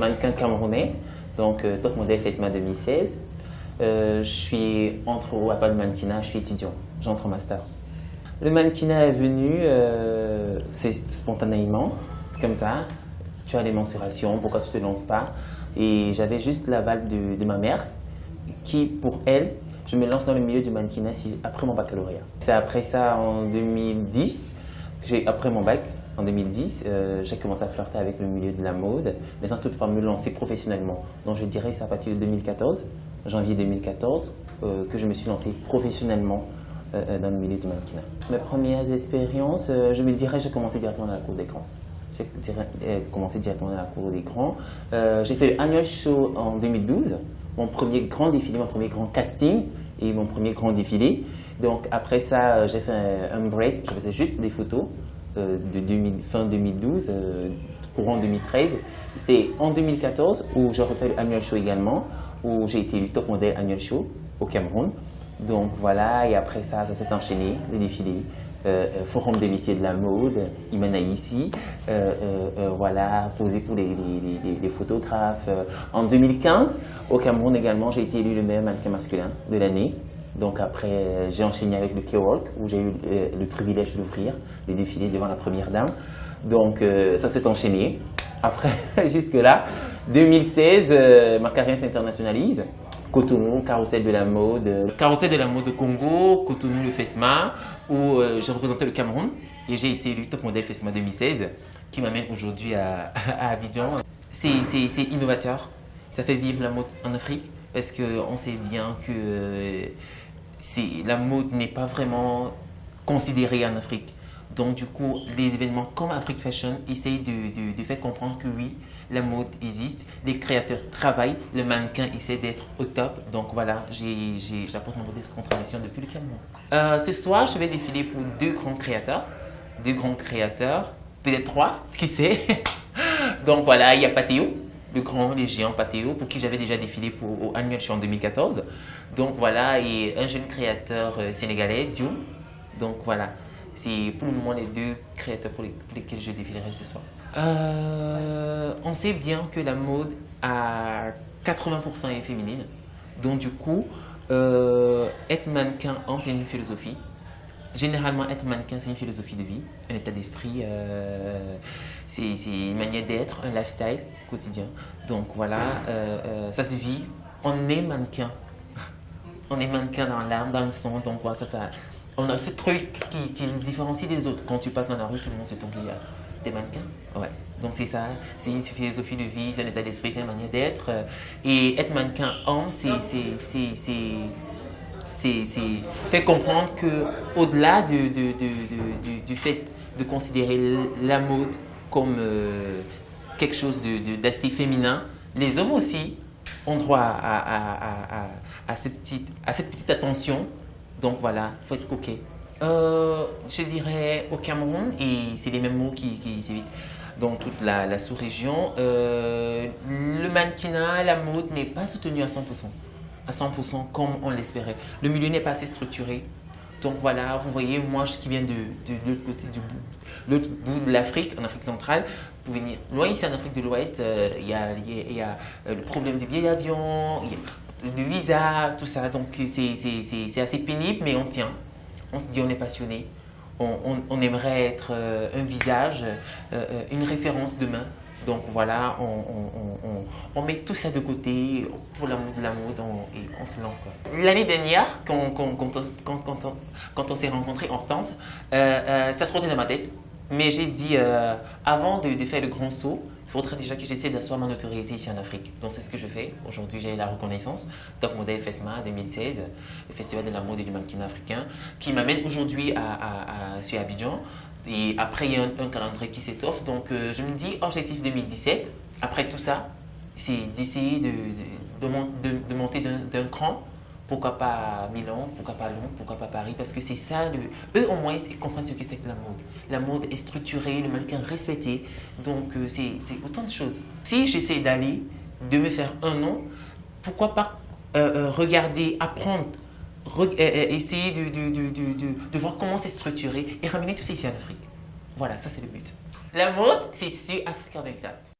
mannequin camerounais, donc top modèle FESMA 2016. Je suis entre au APA de mannequinat, je suis étudiant, j'entre en master. Le mannequinat est venu c'est spontanément, comme ça. Tu as des mensurations, pourquoi tu ne te lances pas? Et j'avais juste l'aval de ma mère qui, pour elle, je me lance dans le milieu du mannequinat après mon baccalauréat. C'est après ça, en 2010, après mon bac, en 2010, j'ai commencé à flirter avec le milieu de la mode, mais sans toutefois me lancer professionnellement. Donc je dirais que c'est à partir de 2014, janvier 2014, que je me suis lancé professionnellement dans le milieu du mannequinat. Mes premières expériences, je me dirais, j'ai commencé directement dans la cour d'écran. J'ai commencé directement dans la cour d'écran. J'ai fait l'Annual Show en 2012, mon premier grand défilé, mon premier grand casting et mon premier grand défilé. Donc après ça, j'ai fait un break, je faisais juste des photos fin 2012, courant 2013. C'est en 2014 où j'ai refait l'Annual Show également, où j'ai été élu top modèle Annual Show au Cameroun. Donc voilà, et après ça, ça s'est enchaîné, les défilés. Forum des métiers de la mode, Imana ici, voilà, posé pour les photographes. En 2015, au Cameroun également, j'ai été élu le meilleur mannequin masculin de l'année. Donc après, j'ai enchaîné avec le K-Walk, où j'ai eu le privilège d'ouvrir les défilés devant la première dame. Donc ça s'est enchaîné. Après, jusque-là, 2016, ma carrière s'internationalise. Cotonou, Carrousel de la mode de Congo, Cotonou le FESMA, où j'ai représenté le Cameroun et j'ai été élu top modèle FESMA 2016, qui m'amène aujourd'hui à Abidjan. C'est innovateur, ça fait vivre la mode en Afrique, parce qu'on sait bien que la mode n'est pas vraiment considérée en Afrique. Donc du coup, des événements comme Afrique Fashion essayent de faire comprendre que oui, la mode existe, les créateurs travaillent, le mannequin essaie d'être au top. Donc voilà, j'apporte mon modeste contribution depuis le Cameroun. Ce soir, je vais défiler pour deux grands créateurs, peut-être trois, qui sait. Donc voilà, il y a Patéo, le géant Patéo, pour qui j'avais déjà défilé au Annual Show en 2014. Donc voilà, et un jeune créateur sénégalais, Dio. Donc voilà. C'est pour le moment les deux créateurs pour lesquels je défilerai ce soir. On sait bien que la mode à 80% est féminine. Donc du coup, être mannequin, c'est une philosophie. Généralement, être mannequin, c'est une philosophie de vie, un état d'esprit, c'est une manière d'être, un lifestyle quotidien. Donc voilà, ça se vit. On est mannequin. On est mannequin dans l'âme, dans le son, donc voilà, on a ce truc qui nous différencie des autres. Quand tu passes dans la rue, tout le monde se tourne vers des mannequins. Ouais. Donc c'est ça, c'est une philosophie de vie, c'est un état d'esprit, c'est une manière d'être. Et être mannequin homme, c'est faire comprendre qu'au-delà du fait de considérer la mode comme quelque chose d'assez féminin, les hommes aussi ont droit à cette petite attention. Donc voilà, il faut être coquet. Je dirais au Cameroun, et c'est les mêmes mots qui s'évitent dans toute la sous-région, le mannequinat, la mode n'est pas soutenu à 100%. À 100% comme on l'espérait. Le milieu n'est pas assez structuré. Donc voilà, vous voyez, moi qui viens de l'autre côté l'autre bout de l'Afrique, en Afrique centrale, pour venir loin ici en Afrique de l'Ouest, il y a le problème du billet d'avion, le visa, tout ça. Donc c'est assez pénible, mais on tient. On se dit on est passionné. On aimerait être un visage, une référence demain. Donc voilà, on met tout ça de côté pour l'amour de la mode et on se lance. L'année dernière, quand on s'est rencontrés en France, ça se trottait dans ma tête. Mais j'ai dit, avant de faire le grand saut, il faudrait déjà que j'essaie d'asseoir ma notoriété ici en Afrique. Donc c'est ce que je fais. Aujourd'hui, j'ai la reconnaissance. Top modèle FESMA 2016, le Festival de la mode et du mannequinat africain, qui m'amène aujourd'hui sur Abidjan. Et après, il y a un calendrier qui s'étoffe. Donc je me dis, objectif 2017, après tout ça, c'est d'essayer de monter d'un cran. Pourquoi pas Milan, pourquoi pas Londres, pourquoi pas Paris, parce que c'est ça, eux au moins ils comprennent ce que c'est que la mode. La mode est structurée, le mannequin respecté, donc c'est autant de choses. Si j'essaie de me faire un nom, pourquoi pas regarder, apprendre, essayer de voir comment c'est structuré et ramener tout ça ici en Afrique. Voilà, ça c'est le but. La mode, c'est sur Africa 24.